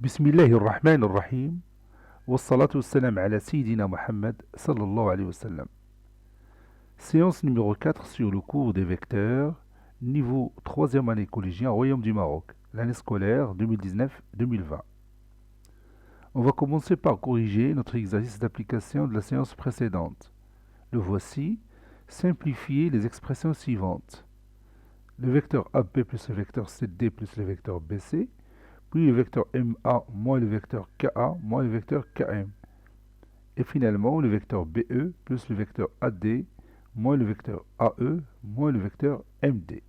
بسم الله الرحمن الرحيم والصلاة والسلام على سيدنا Mohammed sallallahu alayhi wa sallam. Séance numéro 4 sur le cours des vecteurs, niveau 3e année collégien, Royaume du Maroc, l'année scolaire 2019-2020. On va commencer par corriger notre exercice d'application de la séance précédente. Le voici. Simplifier les expressions suivantes. Le vecteur AB plus le vecteur CD plus le vecteur BC, puis le vecteur MA moins le vecteur KA moins le vecteur KM. Et finalement, le vecteur BE plus le vecteur AD moins le vecteur AE moins le vecteur MD.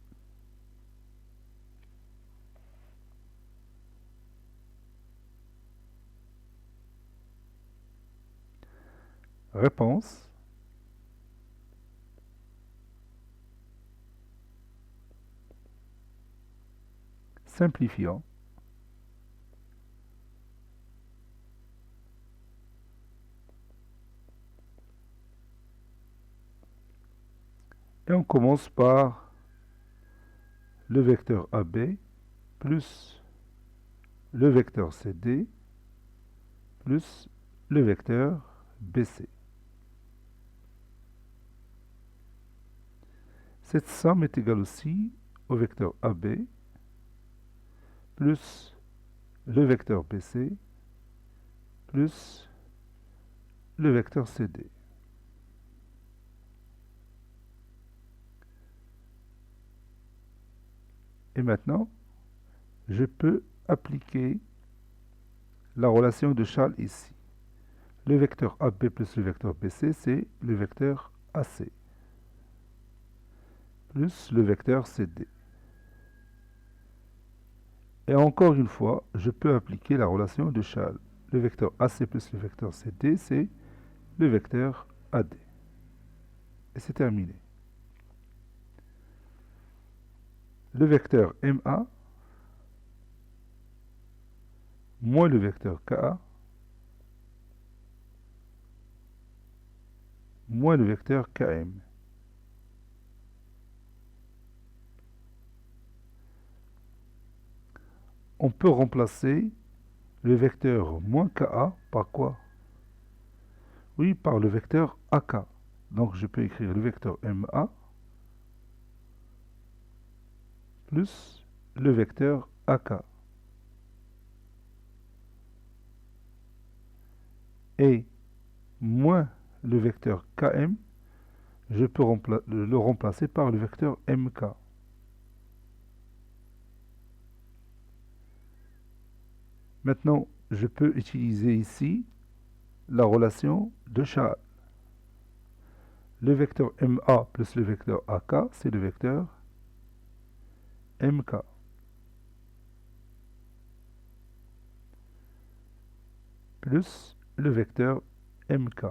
Réponse. Simplifiant. Et on commence par le vecteur AB plus le vecteur CD plus le vecteur BC. Cette somme est égale aussi au vecteur AB plus le vecteur BC plus le vecteur CD. Et maintenant, je peux appliquer la relation de Charles ici. Le vecteur AB plus le vecteur BC, c'est le vecteur AC, plus le vecteur CD. Et encore une fois, je peux appliquer la relation de Charles. Le vecteur AC plus le vecteur CD, c'est le vecteur AD. Et c'est terminé. Le vecteur MA moins le vecteur KA moins le vecteur KM. On peut remplacer le vecteur moins KA par quoi? Oui, par le vecteur AK. Donc je peux écrire le vecteur MA plus le vecteur AK. Et moins le vecteur KM, je peux le remplacer par le vecteur MK. Maintenant, je peux utiliser ici la relation de Charles. Le vecteur MA plus le vecteur AK, c'est le vecteur MK. Plus le vecteur MK.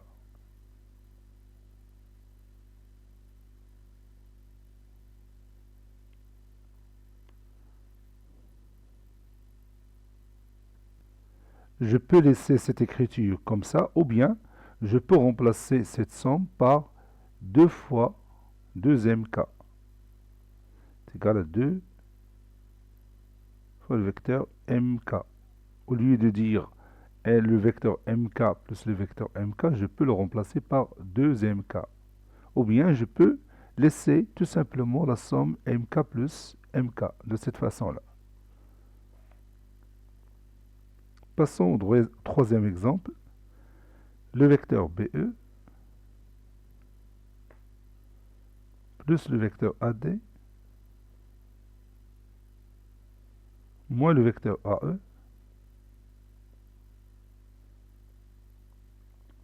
Je peux laisser cette écriture comme ça, ou bien je peux remplacer cette somme par 2 fois 2mk. C'est égal à 2 fois le vecteur mk. Au lieu de dire le vecteur mk plus le vecteur mk, je peux le remplacer par 2mk. Ou bien je peux laisser tout simplement la somme mk plus mk de cette façon-là. Passons au troisième exemple. Le vecteur BE plus le vecteur AD moins le vecteur AE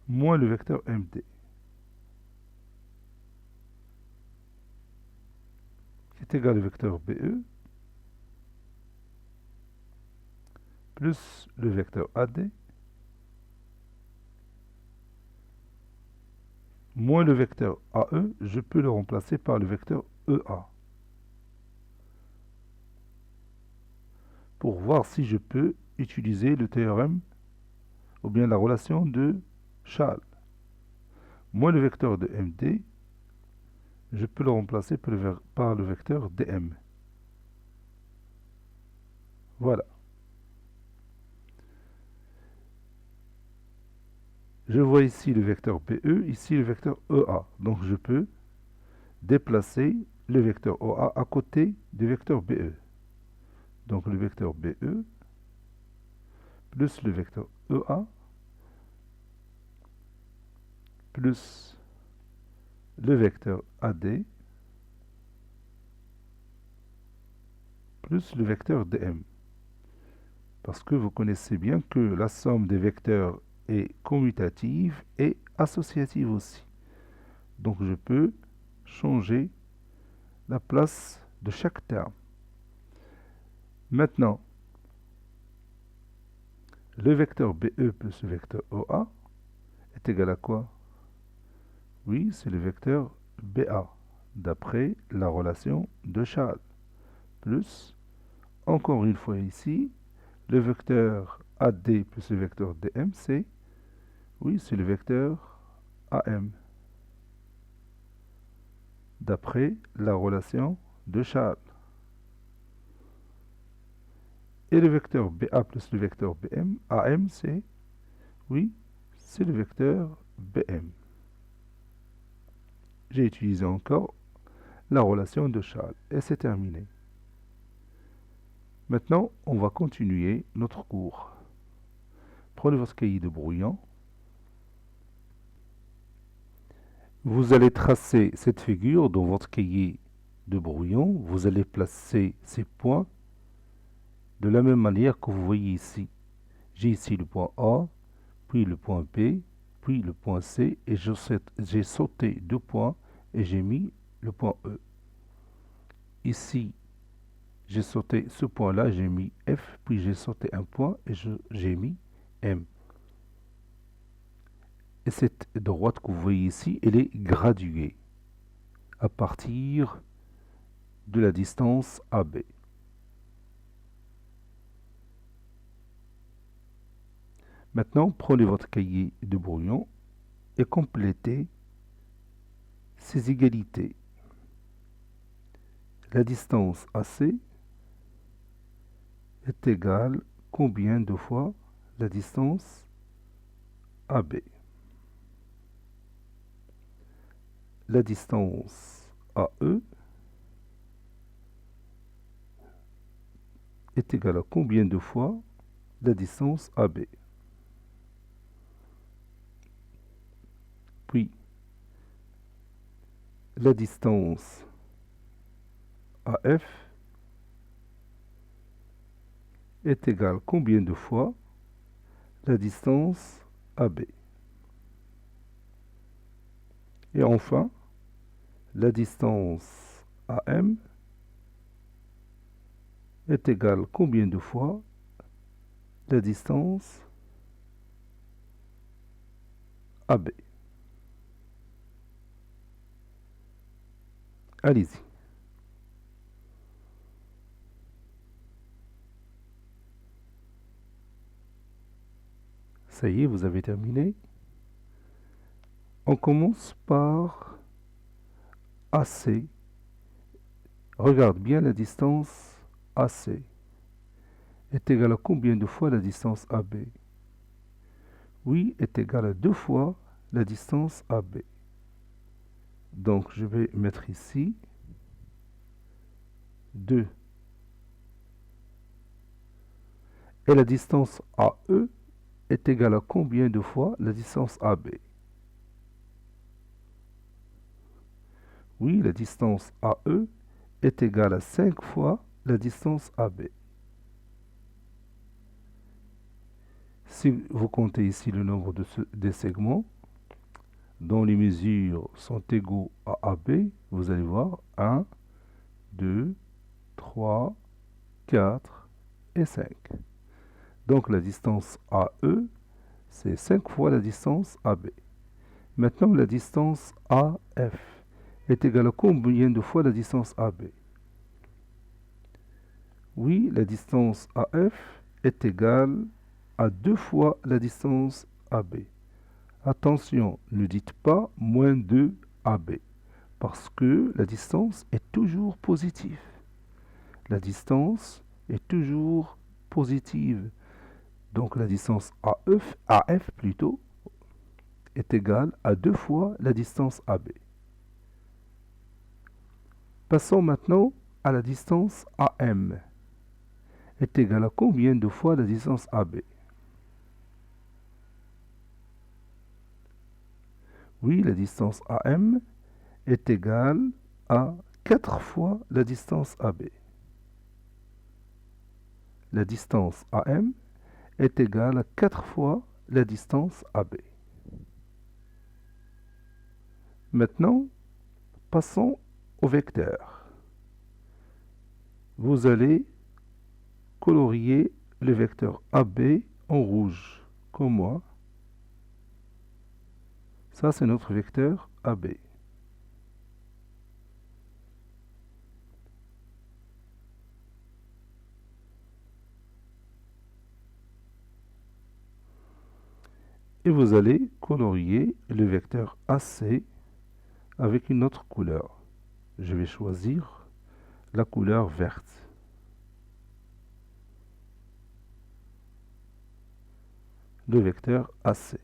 moins le vecteur MD. C'est égal au vecteur BE plus le vecteur AD moins le vecteur AE, je peux le remplacer par le vecteur EA. Pour voir si je peux utiliser le théorème ou bien la relation de Charles. Moins le vecteur de MD, je peux le remplacer par le vecteur DM. Voilà. Je vois ici le vecteur BE, ici le vecteur EA. Donc je peux déplacer le vecteur OA à côté du vecteur BE. Donc le vecteur BE plus le vecteur EA plus le vecteur AD plus le vecteur DM. Parce que vous connaissez bien que la somme des vecteurs est commutative et associative aussi. Donc je peux changer la place de chaque terme. Maintenant, le vecteur BE plus le vecteur OA est égal à quoi? Oui, c'est le vecteur BA, d'après la relation de Charles. Plus, encore une fois ici, le vecteur AD plus le vecteur DM, c'est, oui, c'est le vecteur AM, d'après la relation de Charles. Et le vecteur BA plus le vecteur BM, AM, c'est, oui, c'est le vecteur BM. J'ai utilisé encore la relation de Charles et c'est terminé. Maintenant, on va continuer notre cours. Prenez votre cahier de brouillon. Vous allez tracer cette figure dans votre cahier de brouillon. Vous allez placer ces points de la même manière que vous voyez ici. J'ai ici le point A, puis le point B, puis le point C, et j'ai sauté 2 points et j'ai mis le point E. Ici, j'ai sauté ce point-là, j'ai mis F, puis j'ai sauté un point et j'ai mis M. Et cette droite que vous voyez ici, elle est graduée à partir de la distance AB. Maintenant, prenez votre cahier de brouillon et complétez ces égalités. La distance AC est égale combien de fois la distance AB? La distance AE est égale à combien de fois la distance AB? Puis, la distance AF est égale combien de fois la distance AB? Et enfin, la distance AM est égale combien de fois la distance AB? Allez-y. Ça y est, vous avez terminé. On commence par AC. Regarde bien la distance AC. Est égale à combien de fois la distance AB? Oui, est égale à 2 fois la distance AB. Donc, je vais mettre ici 2. Et la distance AE est égale à combien de fois la distance AB? Oui, la distance AE est égale à 5 fois la distance AB. Si vous comptez ici le nombre des segments dont les mesures sont égaux à AB, vous allez voir 1, 2, 3, 4 et 5. Donc la distance AE, c'est 5 fois la distance AB. Maintenant, la distance AF est égale à combien de fois la distance AB? Oui, la distance AF est égale à 2 fois la distance AB. Attention, ne dites pas moins 2 AB, parce que la distance est toujours positive. La distance est toujours positive. Donc la distance AF plutôt est égal à 2 fois la distance AB. Passons maintenant à la distance AM. Est égal à combien de fois la distance AB? Oui, la distance AM est égale à 4 fois la distance AB. La distance AM est égale à 4 fois la distance AB. Maintenant, passons au vecteur. Vous allez colorier le vecteur AB en rouge, comme moi. Ça, c'est notre vecteur AB. Et vous allez colorier le vecteur AC avec une autre couleur. Je vais choisir la couleur verte. Le vecteur AC.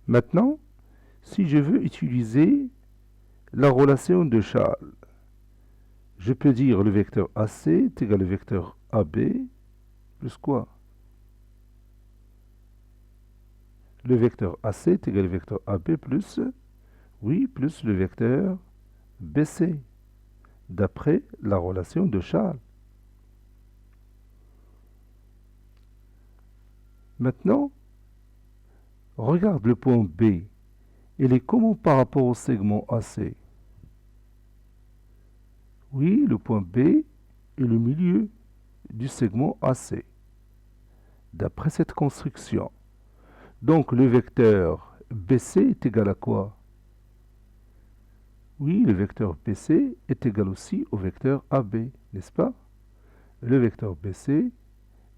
Maintenant, si je veux utiliser la relation de Charles, je peux dire le vecteur AC est égal au vecteur AB plus quoi? Le vecteur AC est égal au vecteur AB plus, oui, plus le vecteur BC, d'après la relation de Charles. Maintenant, regarde le point B. Il est comment par rapport au segment AC? Oui, le point B est le milieu du segment AC, d'après cette construction. Donc le vecteur BC est égal à quoi? Oui, le vecteur BC est égal aussi au vecteur AB, n'est-ce pas? Le vecteur BC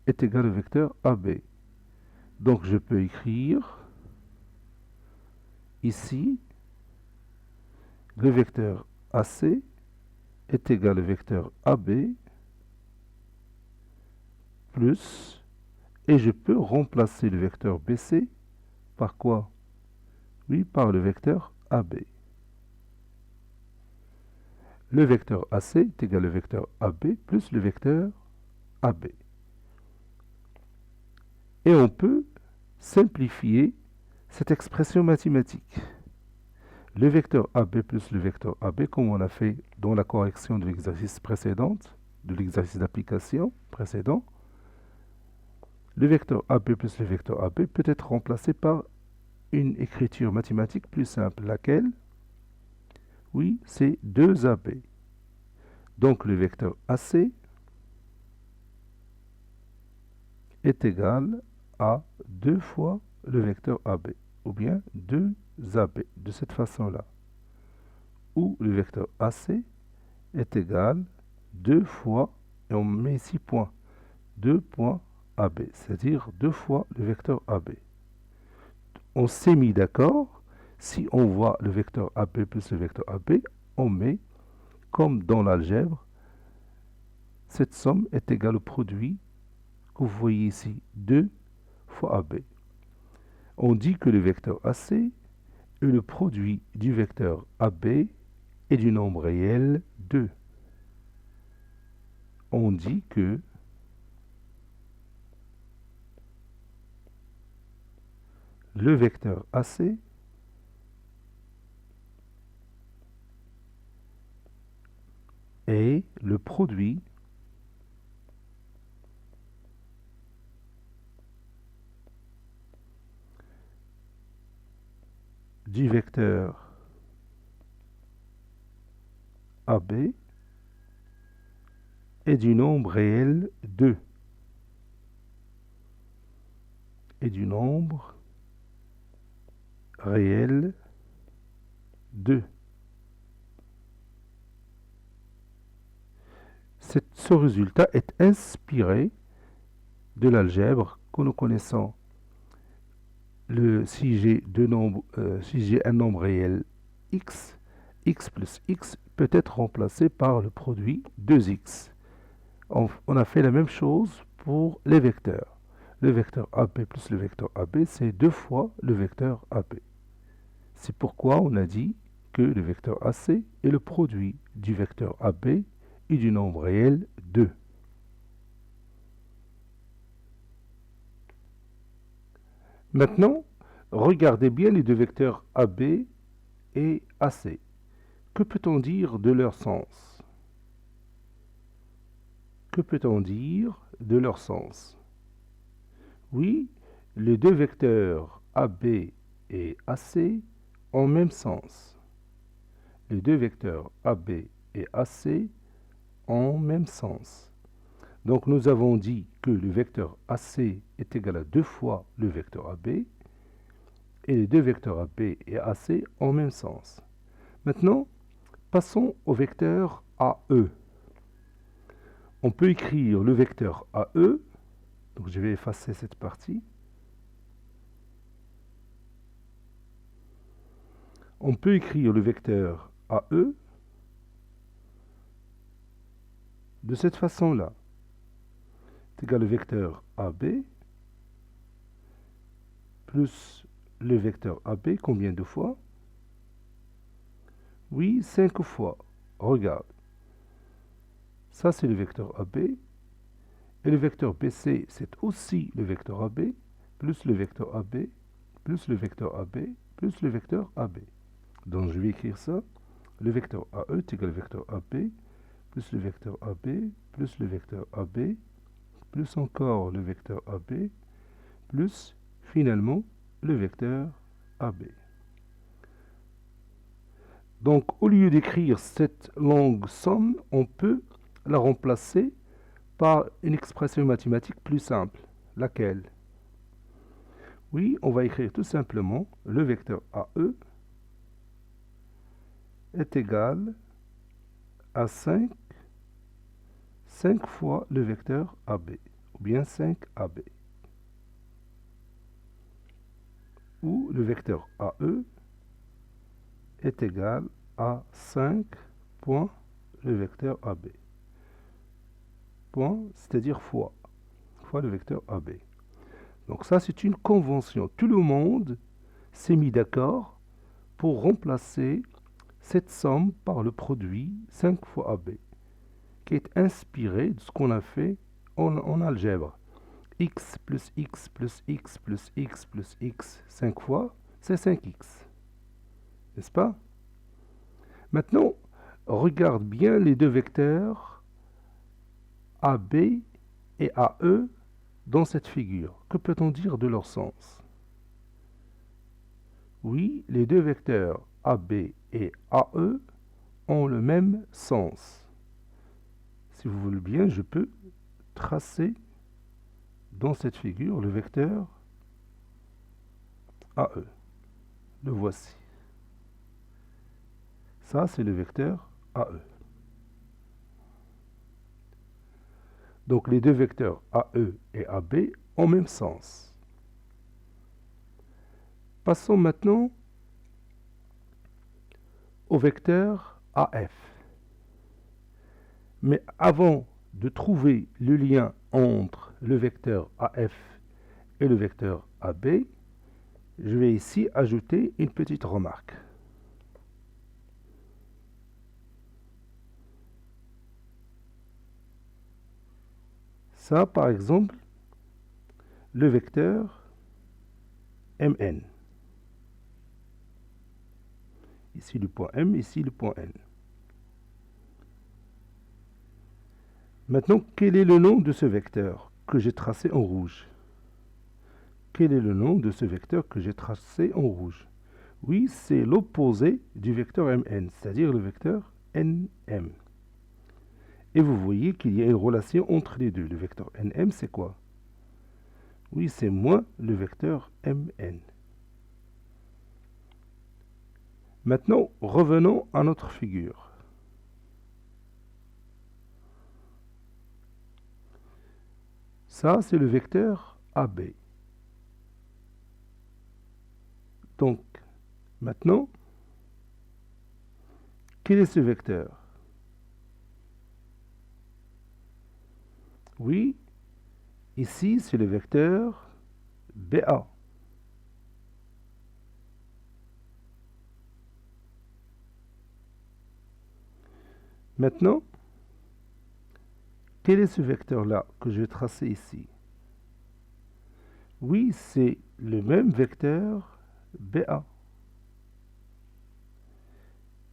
est égal au vecteur AB. Donc je peux écrire ici le vecteur AC est égal au vecteur AB plus, et je peux remplacer le vecteur BC par quoi? Oui, par le vecteur AB. Le vecteur AC est égal au vecteur AB plus le vecteur AB. Et on peut simplifier cette expression mathématique. Le vecteur AB plus le vecteur AB, comme on a fait dans la correction de l'exercice précédent, de l'exercice d'application précédent, le vecteur AB plus le vecteur AB peut être remplacé par une écriture mathématique plus simple, laquelle? Oui, c'est 2AB. Donc le vecteur AC est égal à 2 fois le vecteur AB, ou bien 2AB, de cette façon-là. Où le vecteur AC est égal à 2 fois, et on met ici point, 2 points AB, c'est-à-dire 2 fois le vecteur AB. On s'est mis d'accord, si on voit le vecteur AB plus le vecteur AB, on met, comme dans l'algèbre, cette somme est égale au produit que vous voyez ici, 2 fois AB. On dit que le vecteur AC est le produit du vecteur AB et du nombre réel 2. On dit que le vecteur AC est le produit du vecteur AB et du nombre réel 2. Et du nombre réel 2. Ce résultat est inspiré de l'algèbre que nous connaissons. si j'ai un nombre réel x, x plus x peut être remplacé par le produit 2x. On a fait la même chose pour les vecteurs. Le vecteur AB plus le vecteur AB, c'est 2 fois le vecteur AB. C'est pourquoi on a dit que le vecteur AC est le produit du vecteur AB et du nombre réel 2. Maintenant, regardez bien les deux vecteurs AB et AC. Que peut-on dire de leur sens? Que peut-on dire de leur sens? Oui, les deux vecteurs AB et AC ont même sens. Les deux vecteurs AB et AC ont même sens. Donc nous avons dit que le vecteur AC est égal à 2 fois le vecteur AB et les deux vecteurs AB et AC ont même sens. Maintenant, passons au vecteur AE. On peut écrire le vecteur AE, donc je vais effacer cette partie. On peut écrire le vecteur AE de cette façon-là. C'est égal au vecteur AB plus le vecteur AB, combien de fois? Oui, 5 fois. Regarde. Ça, c'est le vecteur AB. Et le vecteur BC, c'est aussi le vecteur AB, plus le vecteur AB, plus le vecteur AB, plus le vecteur AB. Donc, je vais écrire ça. Le vecteur AE est égal au vecteur AB, plus le vecteur AB, plus le vecteur AB, plus encore le vecteur AB, plus finalement le vecteur AB. Donc, au lieu d'écrire cette longue somme, on peut la remplacer par une expression mathématique plus simple. Laquelle? Oui, on va écrire tout simplement le vecteur AE est égal à 5 fois le vecteur AB, ou bien 5AB. Ou le vecteur AE est égal à 5 point le vecteur AB. Point, c'est-à-dire fois le vecteur AB. Donc ça, c'est une convention. Tout le monde s'est mis d'accord pour remplacer cette somme par le produit 5 fois AB, qui est inspiré de ce qu'on a fait en algèbre. X plus X plus X plus X plus X 5 fois, c'est 5X. N'est-ce pas? Maintenant, regarde bien les deux vecteurs AB et AE dans cette figure. Que peut-on dire de leur sens? Oui, les deux vecteurs AB et AE ont le même sens. Si vous voulez bien, je peux tracer dans cette figure le vecteur AE. Le voici. Ça, c'est le vecteur AE. Donc les deux vecteurs AE et AB ont même sens. Passons maintenant au vecteur AF. Mais avant de trouver le lien entre le vecteur AF et le vecteur AB, je vais ici ajouter une petite remarque. Ça, par exemple, le vecteur Mn. Ici le point M, ici le point N. Maintenant, quel est le nom de ce vecteur que j'ai tracé en rouge? Quel est le nom de ce vecteur que j'ai tracé en rouge? Oui, c'est l'opposé du vecteur Mn, c'est-à-dire le vecteur Nm. Et vous voyez qu'il y a une relation entre les deux. Le vecteur Nm, c'est quoi? Oui, c'est moins le vecteur Mn. Maintenant, revenons à notre figure. Ça, c'est le vecteur AB. Maintenant, quel est ce vecteur? Oui, ici c'est le vecteur BA. Maintenant, quel est ce vecteur-là que je vais tracer ici? Oui, c'est le même vecteur BA.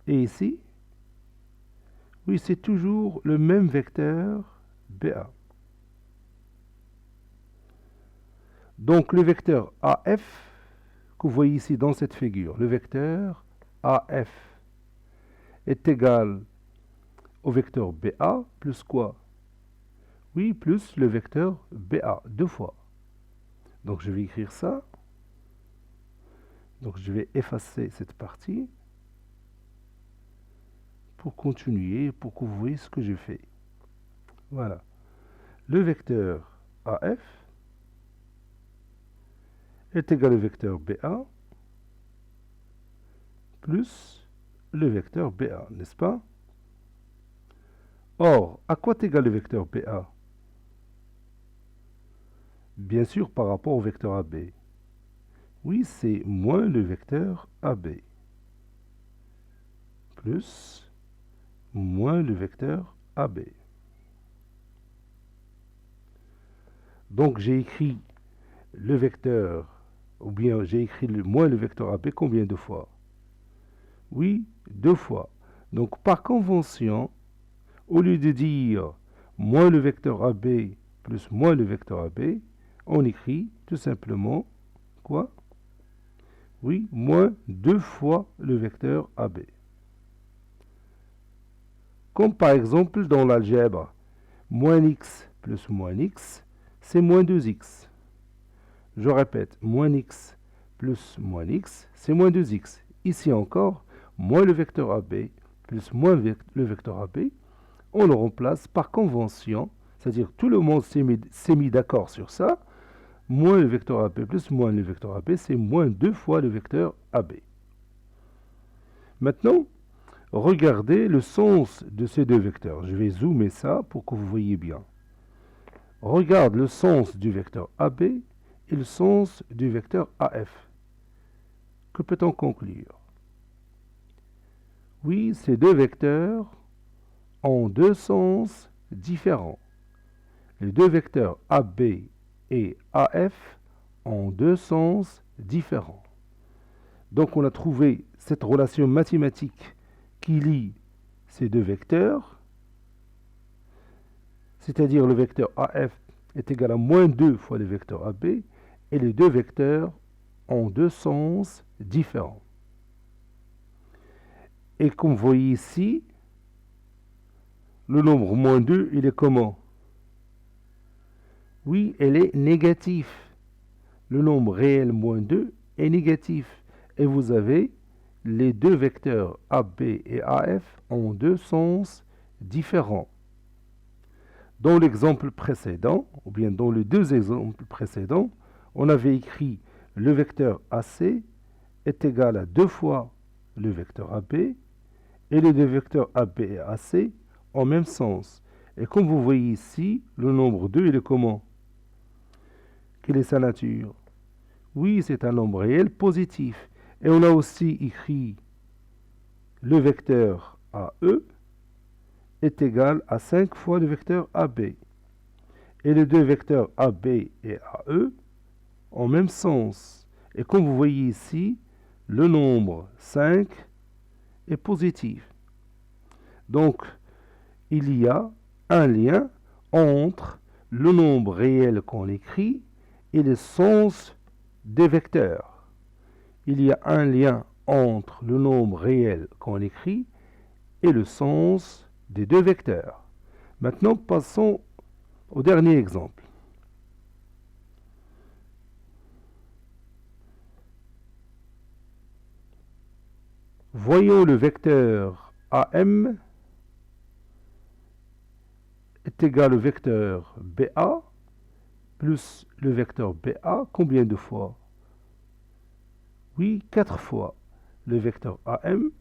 Et ici, oui, c'est toujours le même vecteur BA. Donc le vecteur AF, que vous voyez ici dans cette figure, le vecteur AF est égal au vecteur BA plus quoi? Oui, plus le vecteur BA, deux fois. Donc je vais écrire ça. Donc je vais effacer cette partie pour continuer, pour que vous voyez ce que j'ai fait. Voilà. Le vecteur AF est égal au vecteur BA plus le vecteur BA, n'est-ce pas? Or, à quoi est égal le vecteur BA? Bien sûr, par rapport au vecteur AB. Oui, c'est moins le vecteur AB plus moins le vecteur AB. Donc, j'ai écrit le vecteur, ou bien j'ai écrit moins le vecteur AB combien de fois? Oui, deux fois. Donc, par convention, au lieu de dire moins le vecteur AB plus moins le vecteur AB, on écrit tout simplement quoi? Oui, moins deux fois le vecteur AB. Comme par exemple dans l'algèbre, moins x plus moins x, c'est moins 2x. Je répète, moins x plus moins x, c'est moins 2x. Ici encore, moins le vecteur AB plus moins le vecteur AB, on le remplace par convention, c'est-à-dire tout le monde s'est mis d'accord sur ça, moins le vecteur AB plus moins le vecteur AB, c'est moins deux fois le vecteur AB. Maintenant, regardez le sens de ces deux vecteurs. Je vais zoomer ça pour que vous voyez bien. Regarde le sens du vecteur AB et le sens du vecteur AF. Que peut-on conclure? Oui, ces deux vecteurs ont deux sens différents. Les deux vecteurs AB et AF ont deux sens différents. Donc on a trouvé cette relation mathématique qui lie ces deux vecteurs, c'est-à-dire le vecteur AF est égal à moins 2 fois le vecteur AB, et les deux vecteurs ont deux sens différents. Et comme vous voyez ici, le nombre moins 2, il est comment? Oui, elle est négatif. Le nombre réel moins 2 est négatif. Et vous avez les deux vecteurs AB et AF ont deux sens différents. Dans l'exemple précédent, ou bien dans les deux exemples précédents, on avait écrit le vecteur AC est égal à deux fois le vecteur AB, et les deux vecteurs AB et AC ont même sens. Et comme vous voyez ici, le nombre 2, il est comment? Quelle est sa nature? Oui, c'est un nombre réel positif. Et on a aussi écrit le vecteur AE est égal à 5 fois le vecteur AB. Et les deux vecteurs AB et AE ont même sens. Et comme vous voyez ici, le nombre 5 est positif. Donc, il y a un lien entre le nombre réel qu'on écrit et le sens des vecteurs. Il y a un lien entre le nombre réel qu'on écrit et le sens des deux vecteurs. Maintenant, passons au dernier exemple. Voyons le vecteur AM est égal au vecteur BA plus le vecteur BA, combien de fois? Oui, 4 fois. le vecteur AM,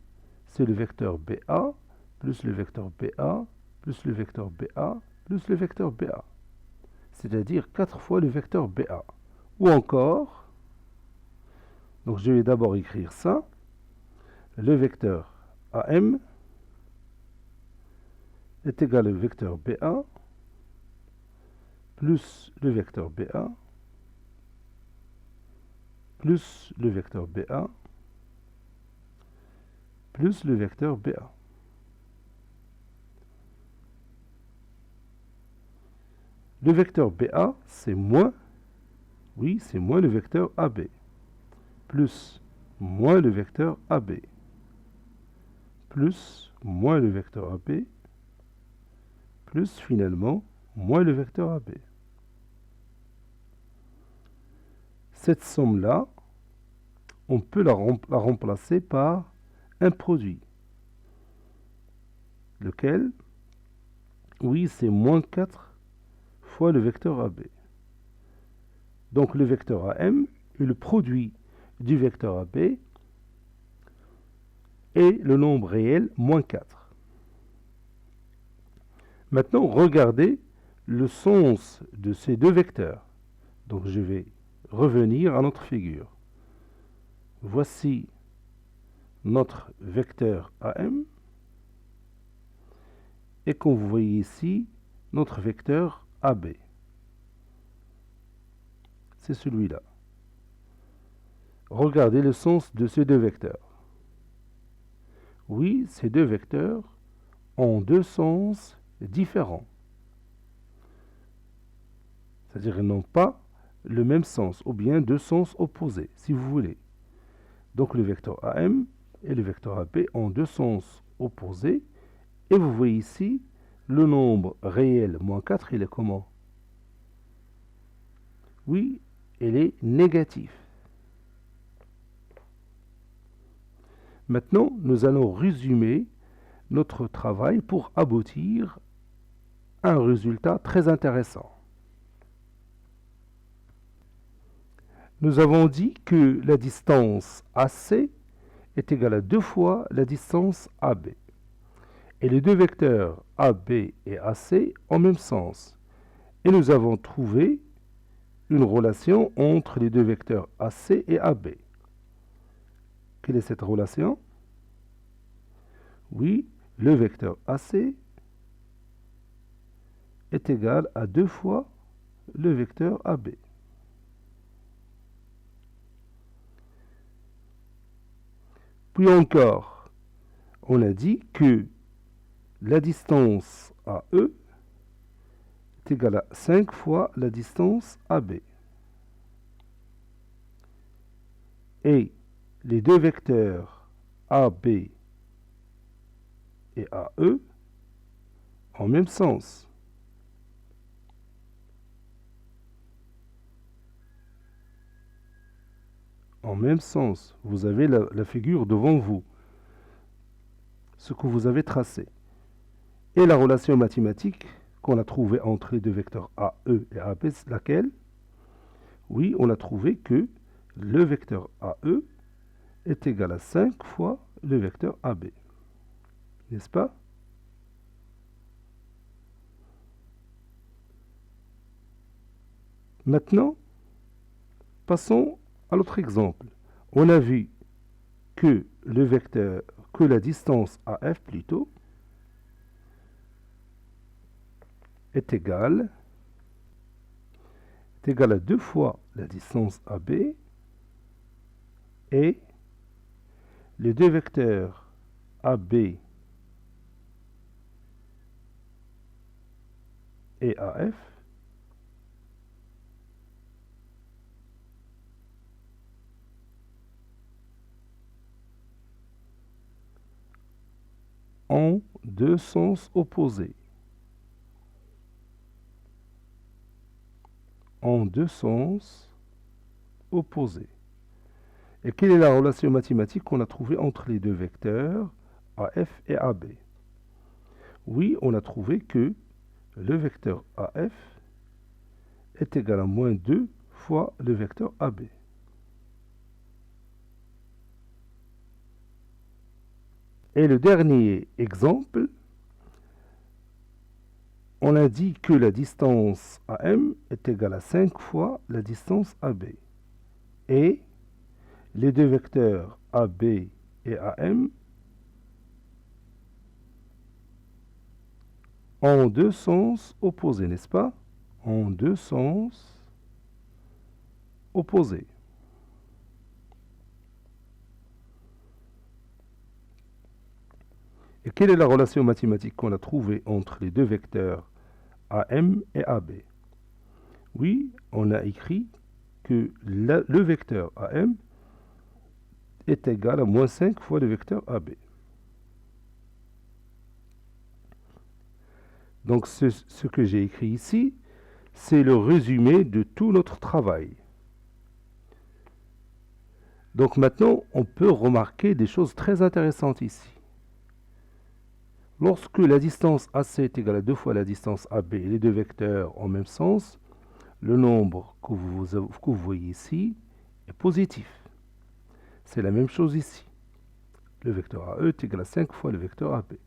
c'est le vecteur BA, plus le vecteur BA, plus le vecteur BA, plus le vecteur BA. C'est-à-dire 4 fois le vecteur BA. Ou encore, donc je vais d'abord écrire ça, le vecteur AM est égal au vecteur BA, plus le vecteur BA, plus le vecteur BA, plus le vecteur BA. Le vecteur BA, c'est moins, oui, c'est moins le vecteur AB, plus moins le vecteur AB, plus moins le vecteur AB, plus finalement moins le vecteur AB. Cette somme-là, on peut la remplacer par un produit, lequel, oui, c'est moins 4 fois le vecteur AB. Donc le vecteur AM est le produit du vecteur AB et le nombre réel, moins 4. Maintenant, regardez le sens de ces deux vecteurs. Donc je vais revenir à notre figure. Voici notre vecteur AM. Et comme vous voyez ici, notre vecteur AB. C'est celui-là. Regardez le sens de ces deux vecteurs. Oui, ces deux vecteurs ont deux sens différents. C'est-à-dire qu'ils n'ont pas le même sens, ou bien deux sens opposés, si vous voulez. Donc le vecteur AM et le vecteur AB ont deux sens opposés. Et vous voyez ici, le nombre réel, moins 4, il est comment? Oui, il est négatif. Maintenant, nous allons résumer notre travail pour aboutir à un résultat très intéressant. Nous avons dit que la distance AC est égale à 2 fois la distance AB. Et les deux vecteurs AB et AC ont même sens. Et nous avons trouvé une relation entre les deux vecteurs AC et AB. Quelle est cette relation? Oui, le vecteur AC est égal à 2 fois le vecteur AB. Puis encore, on a dit que la distance AE est égale à 5 fois la distance AB. Et les deux vecteurs AB et AE ont même sens. En même sens, vous avez la figure devant vous, ce que vous avez tracé. Et la relation mathématique qu'on a trouvée entre les deux vecteurs AE et AB, c'est laquelle? Oui, on a trouvé que le vecteur AE est égal à 5 fois le vecteur AB. N'est-ce pas? Maintenant, passons à l'autre exemple. On a vu que le vecteur, que la distance AF plutôt, est égale à 2 fois la distance AB et les deux vecteurs AB et AF ont deux sens opposés. En deux sens opposés. Et quelle est la relation mathématique qu'on a trouvée entre les deux vecteurs AF et AB? Oui, on a trouvé que le vecteur AF est égal à moins 2 fois le vecteur AB. Et le dernier exemple, on a dit que la distance AM est égale à 5 fois la distance AB. Et les deux vecteurs AB et AM ont deux sens opposés, n'est-ce pas? En deux sens opposés. Et quelle est la relation mathématique qu'on a trouvée entre les deux vecteurs AM et AB? Oui, on a écrit que le vecteur AM est égal à moins 5 fois le vecteur AB. Donc ce que j'ai écrit ici, c'est le résumé de tout notre travail. Donc maintenant, on peut remarquer des choses très intéressantes ici. Lorsque la distance AC est égale à 2 fois la distance AB et les deux vecteurs en même sens, le nombre que vous voyez ici est positif. C'est la même chose ici. Le vecteur AE est égal à 5 fois le vecteur AB.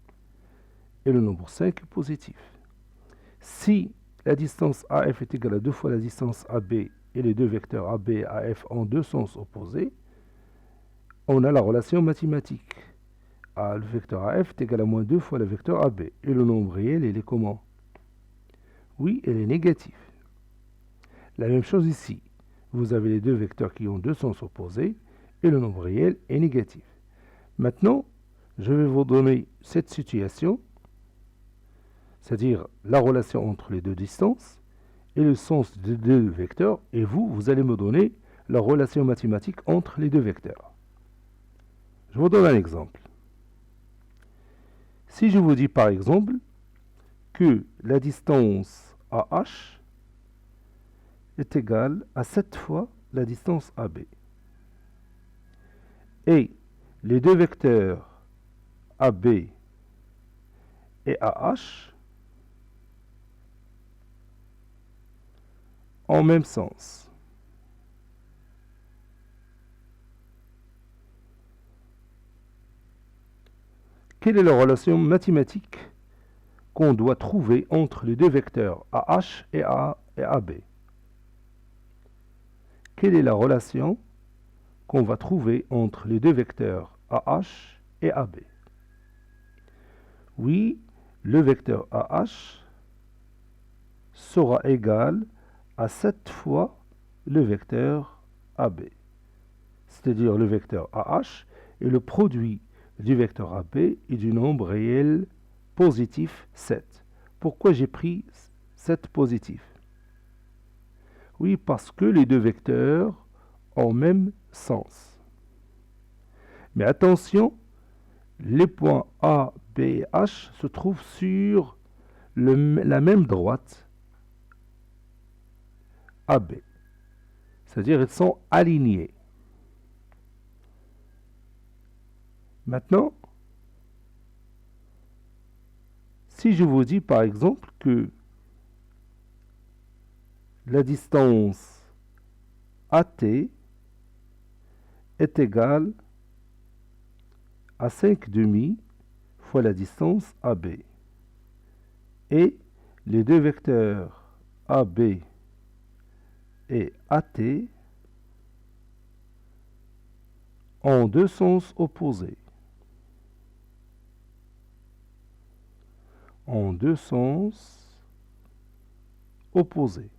Et le nombre 5 est positif. Si la distance AF est égale à 2 fois la distance AB et les deux vecteurs AB et AF en deux sens opposés, on a la relation mathématique. Le vecteur AF est égal à moins 2 fois le vecteur AB. Et le nombre réel, il est comment? Oui, il est négatif. La même chose ici. Vous avez les deux vecteurs qui ont deux sens opposés et le nombre réel est négatif. Maintenant, je vais vous donner cette situation, c'est-à-dire la relation entre les deux distances et le sens des deux vecteurs, et vous allez me donner la relation mathématique entre les deux vecteurs. Je vous donne un exemple. Si je vous dis par exemple que la distance AH est égale à 7 fois la distance AB, et les deux vecteurs AB et AH en même sens. Quelle est la relation mathématique qu'on doit trouver entre les deux vecteurs AH et AB? Quelle est la relation qu'on va trouver entre les deux vecteurs AH et AB? Oui, le vecteur AH sera égal à 7 fois le vecteur AB. C'est-à-dire le vecteur AH est le produit du vecteur AB et du nombre réel positif 7. Pourquoi j'ai pris 7 positif? Oui, parce que les deux vecteurs ont même sens. Mais attention, les points A, B et H se trouvent sur la même droite AB. C'est-à-dire qu'ils sont alignés. Maintenant, si je vous dis par exemple que la distance AT est égale à 5 demi fois la distance AB, et les deux vecteurs AB et AT ont deux sens opposés. En deux sens opposés.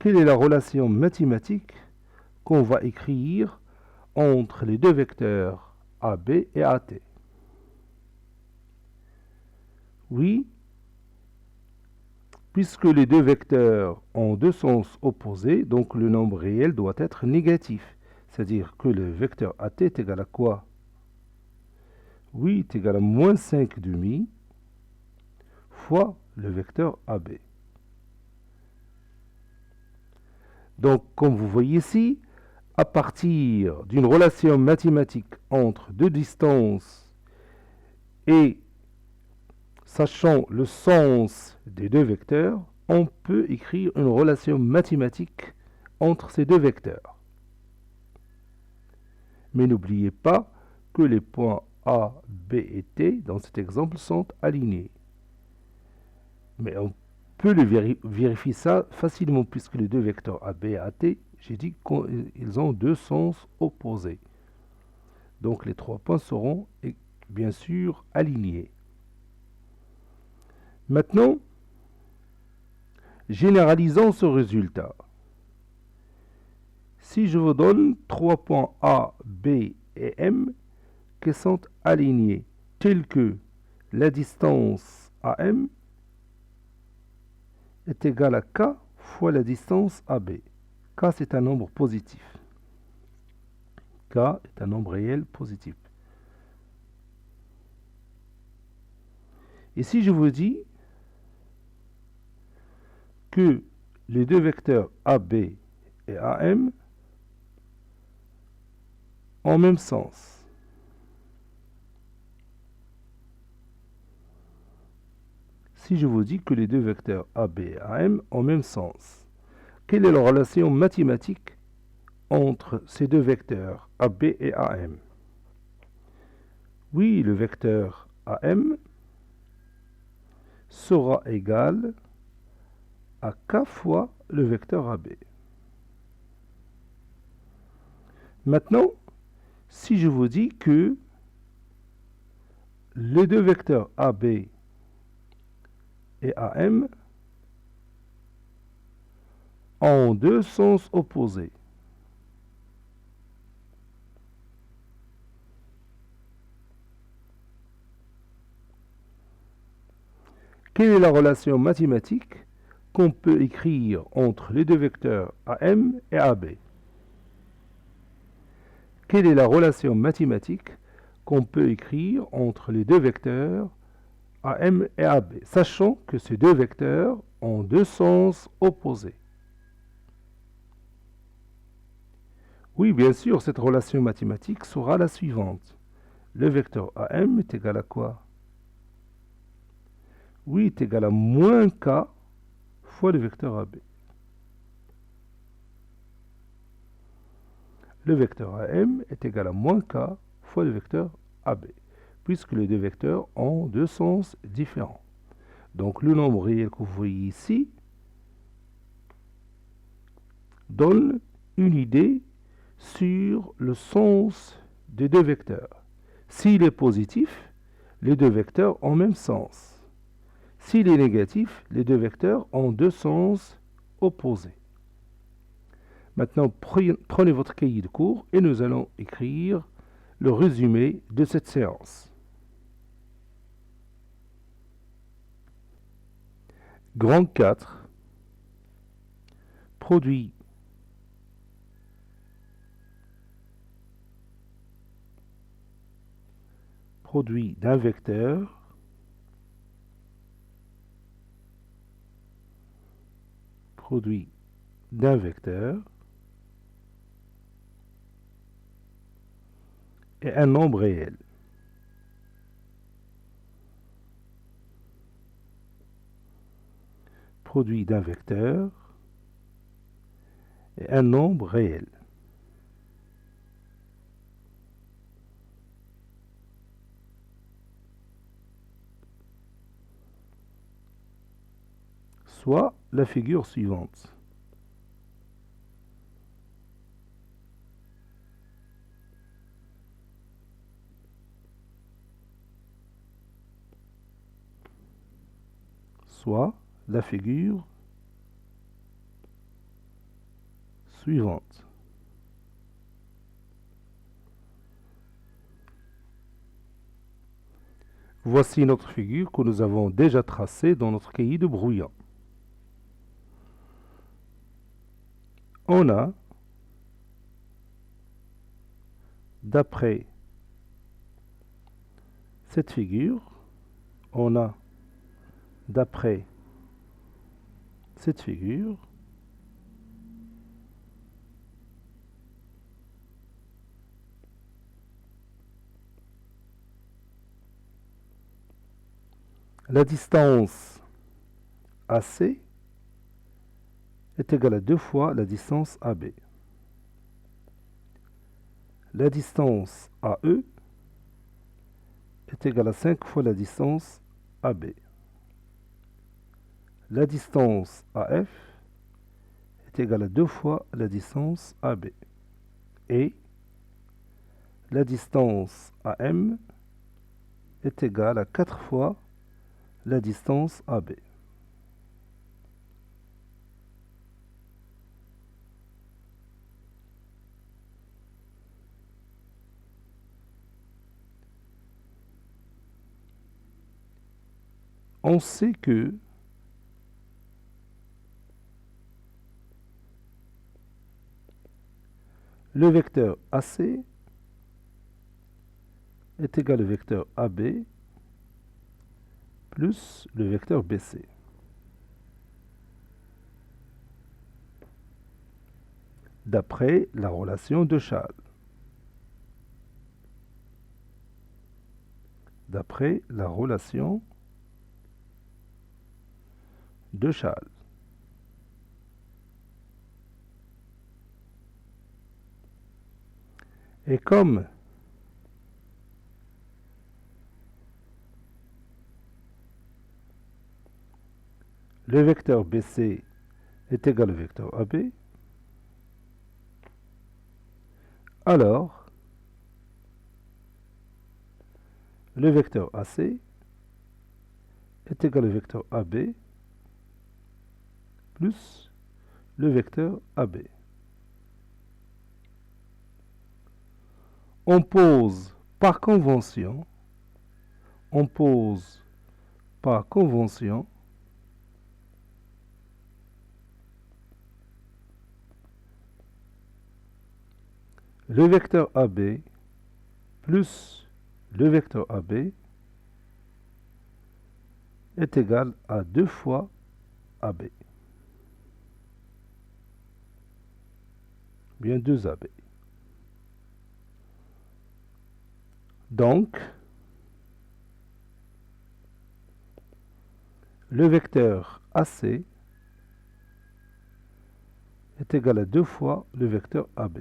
Quelle est la relation mathématique qu'on va écrire entre les deux vecteurs AB et AT? Oui, puisque les deux vecteurs ont deux sens opposés, donc le nombre réel doit être négatif. C'est-à-dire que le vecteur AT est égal à quoi? Oui, est égal à moins 5 demi fois le vecteur AB. Donc, comme vous voyez ici, à partir d'une relation mathématique entre deux distances et sachant le sens des deux vecteurs, on peut écrire une relation mathématique entre ces deux vecteurs. Mais n'oubliez pas que les points A, B et T, dans cet exemple, sont alignés. Mais on peut vérifier ça facilement, puisque les deux vecteurs AB et AT, j'ai dit qu'ils ont deux sens opposés. Donc les trois points seront bien sûr alignés. Maintenant, généralisons ce résultat. Si je vous donne trois points A, B et M qui sont alignés, tels que la distance AM est égale à K fois la distance AB. K, c'est un nombre positif. K est un nombre réel positif. Et si je vous dis que les deux vecteurs AB et AM ont le même sens, si je vous dis que les deux vecteurs AB et AM ont le même sens, quelle est la relation mathématique entre ces deux vecteurs AB et AM? Oui, le vecteur AM sera égal à K fois le vecteur AB. Maintenant, si je vous dis que les deux vecteurs AB et AM ont deux sens opposés, quelle est la relation mathématique qu'on peut écrire entre les deux vecteurs AM et AB? Quelle est la relation mathématique qu'on peut écrire entre les deux vecteurs AM et AB, sachant que ces deux vecteurs ont deux sens opposés? Oui, bien sûr, cette relation mathématique sera la suivante. Le vecteur AM est égal à quoi? Oui, est égal à moins K fois le vecteur AB. Le vecteur AM est égal à moins K fois le vecteur AB, puisque les deux vecteurs ont deux sens différents. Donc le nombre réel que vous voyez ici donne une idée sur le sens des deux vecteurs. S'il est positif, les deux vecteurs ont le même sens. S'il est négatif, les deux vecteurs ont deux sens opposés. Maintenant, prenez votre cahier de cours et nous allons écrire le résumé de cette séance. Grand 4, produit d'un vecteur et un nombre réel. Produit d'un vecteur et un nombre réel. Soit la figure suivante. Soit la figure suivante. Voici notre figure que nous avons déjà tracée dans notre cahier de brouillon. On a, d'après cette figure, la distance AC est égale à 2 fois la distance AB. La distance AE est égal à 5 fois la distance AB. La distance AF est égale à 2 fois la distance AB. Et la distance AM est égale à 4 fois la distance AB. On sait que le vecteur AC est égal au vecteur AB plus le vecteur BC. D'après la relation de Chasles. D'après la relation de Chasles. Et comme le vecteur BC est égal au vecteur AB, alors le vecteur AC est égal au vecteur AB plus le vecteur AB. On pose par convention, le vecteur AB plus le vecteur AB est égal à 2 fois AB. Bien 2AB. Donc, le vecteur AC est égal à 2 fois le vecteur AB.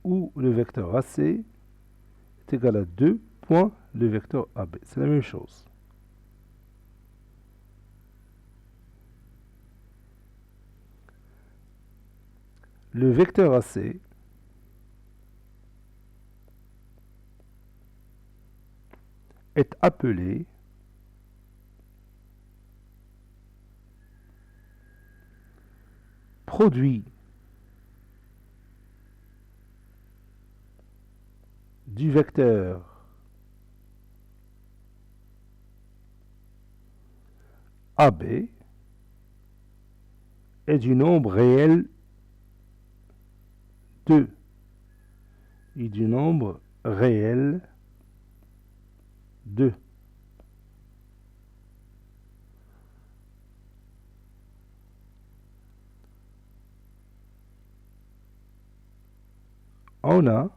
Ou le vecteur AC est égal à 2 point le vecteur AB. C'est la même chose. Le vecteur AC est appelé produit du vecteur AB et du nombre réel 2 et du nombre réel 2. On a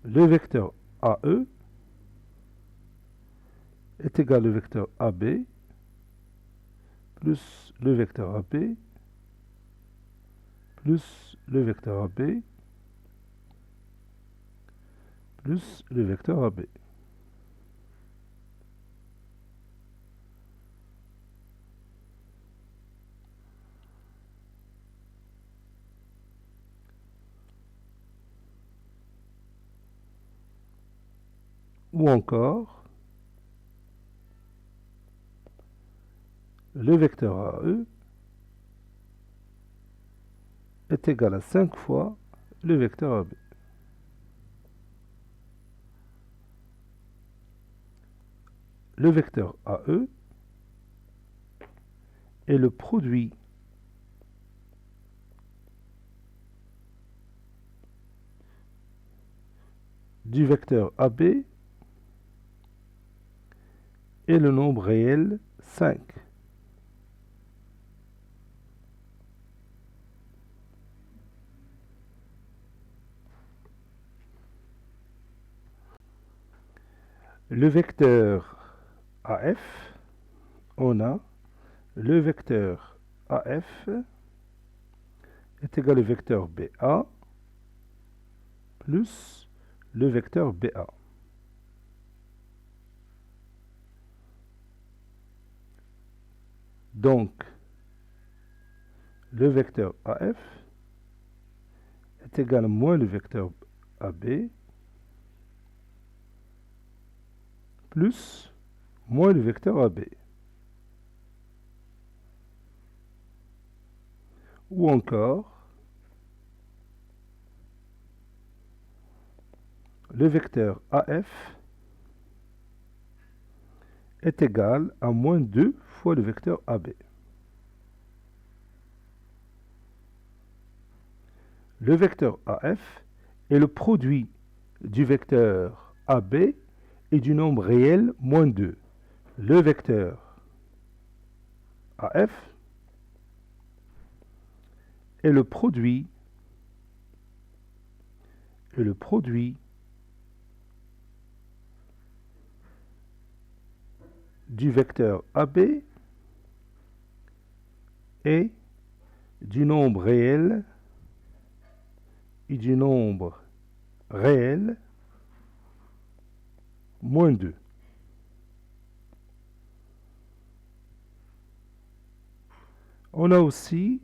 le vecteur AE est égal au vecteur AB plus le vecteur AB plus le vecteur AB plus le vecteur AB. Ou encore le vecteur AE est égal à 5 fois le vecteur AB. Le vecteur AE est le produit du vecteur AB et le nombre réel 5. Le vecteur AF, on a le vecteur AF est égal au vecteur BA plus le vecteur BA. Donc, le vecteur AF est égal à moins le vecteur AB plus moins le vecteur AB. Ou encore, le vecteur AF est égal à moins 2 fois le vecteur AB. Le vecteur AF est le produit du vecteur AB et du nombre réel moins 2. Le vecteur AF est le produit du vecteur AB et du nombre réel moins 2. On a aussi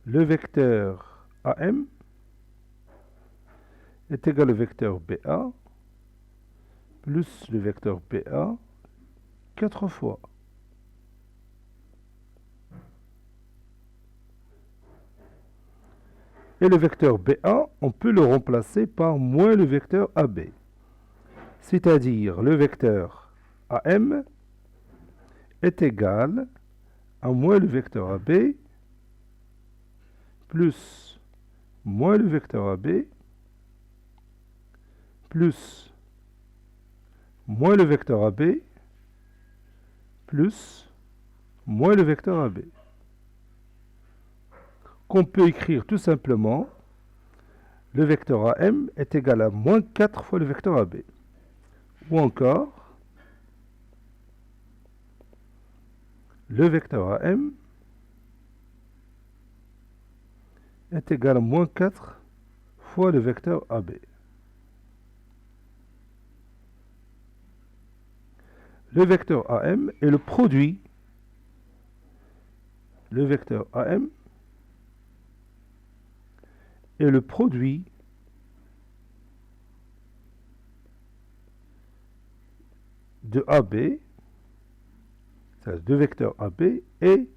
le vecteur AM est égal au vecteur BA plus le vecteur BA 4 fois. Et le vecteur BA, on peut le remplacer par moins le vecteur AB. C'est-à-dire le vecteur AM est égal à moins le vecteur AB plus moins le vecteur AB plus moins le vecteur AB plus moins le vecteur AB. Qu'on peut écrire tout simplement, le vecteur AM est égal à moins 4 fois le vecteur AB. Ou encore, le vecteur AM est égal à moins 4 fois le vecteur AB. Le vecteur AM est le produit de AB, c'est-à-dire de vecteur AB, et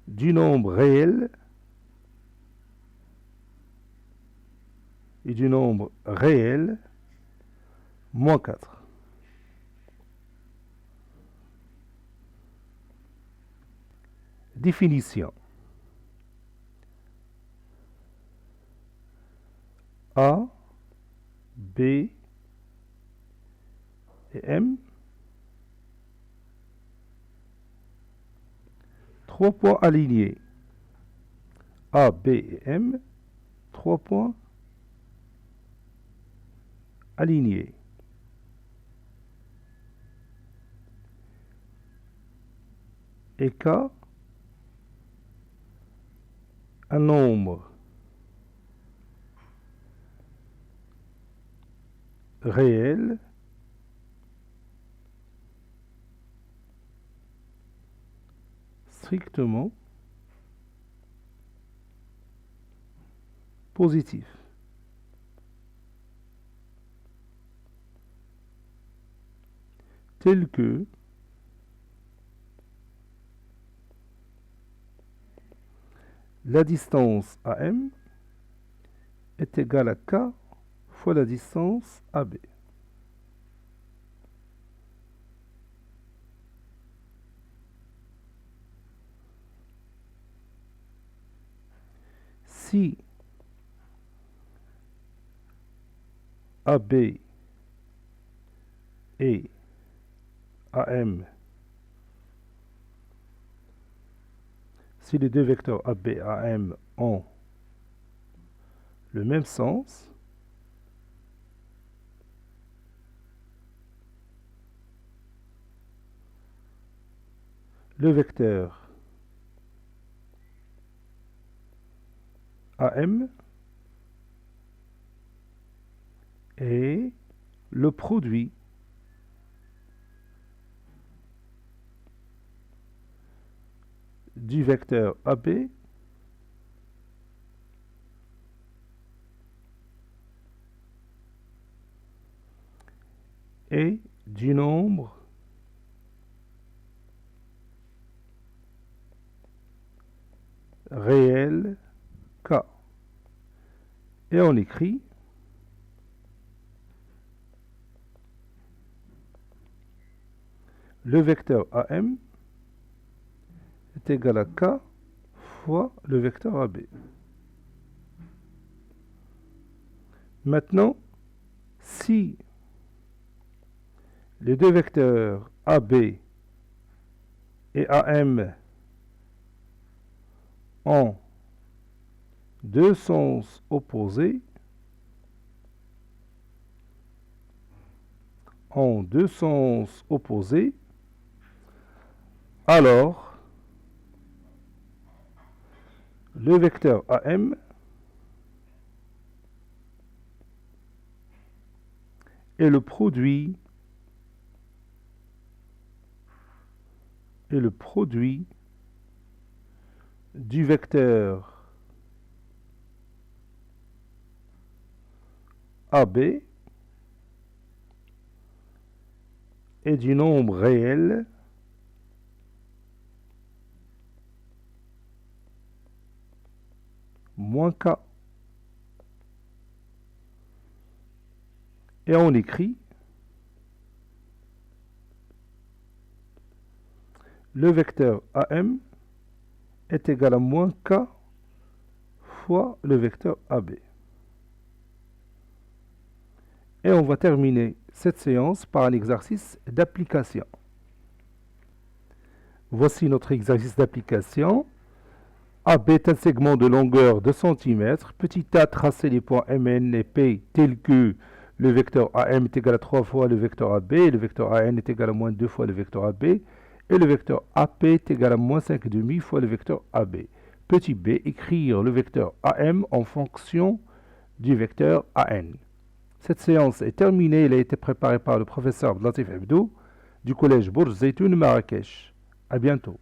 du nombre réel moins 4. Définition. A, B et M. 3 points alignés. A, B et M. 3 points alignés. Et K, un nombre réel strictement positif. Tel que la distance AM est égale à K fois la distance AB. Si AB et AM, si les deux vecteurs AB et AM ont le même sens, le vecteur AM et le produit du vecteur AB et du nombre réel K. Et on écrit le vecteur AM est égal à K fois le vecteur AB. Maintenant, si les deux vecteurs AB et AM ont deux sens opposés, alors le vecteur AM est le produit du vecteur AB et du nombre réel moins K. Et on écrit le vecteur AM est égal à moins K fois le vecteur AB. Et on va terminer cette séance par un exercice d'application. Voici notre exercice d'application. AB est un segment de longueur de centimètres. Petit a, tracez les points MN et P tels que le vecteur AM est égal à 3 fois le vecteur AB, et le vecteur AN est égal à moins 2 fois le vecteur AB, et le vecteur AP est égal à moins 5,5 fois le vecteur AB. Petit b, écrire le vecteur AM en fonction du vecteur AN. Cette séance est terminée. Elle a été préparée par le professeur Latif Abdou du collège Bourj Zeytoun Marrakech. À bientôt.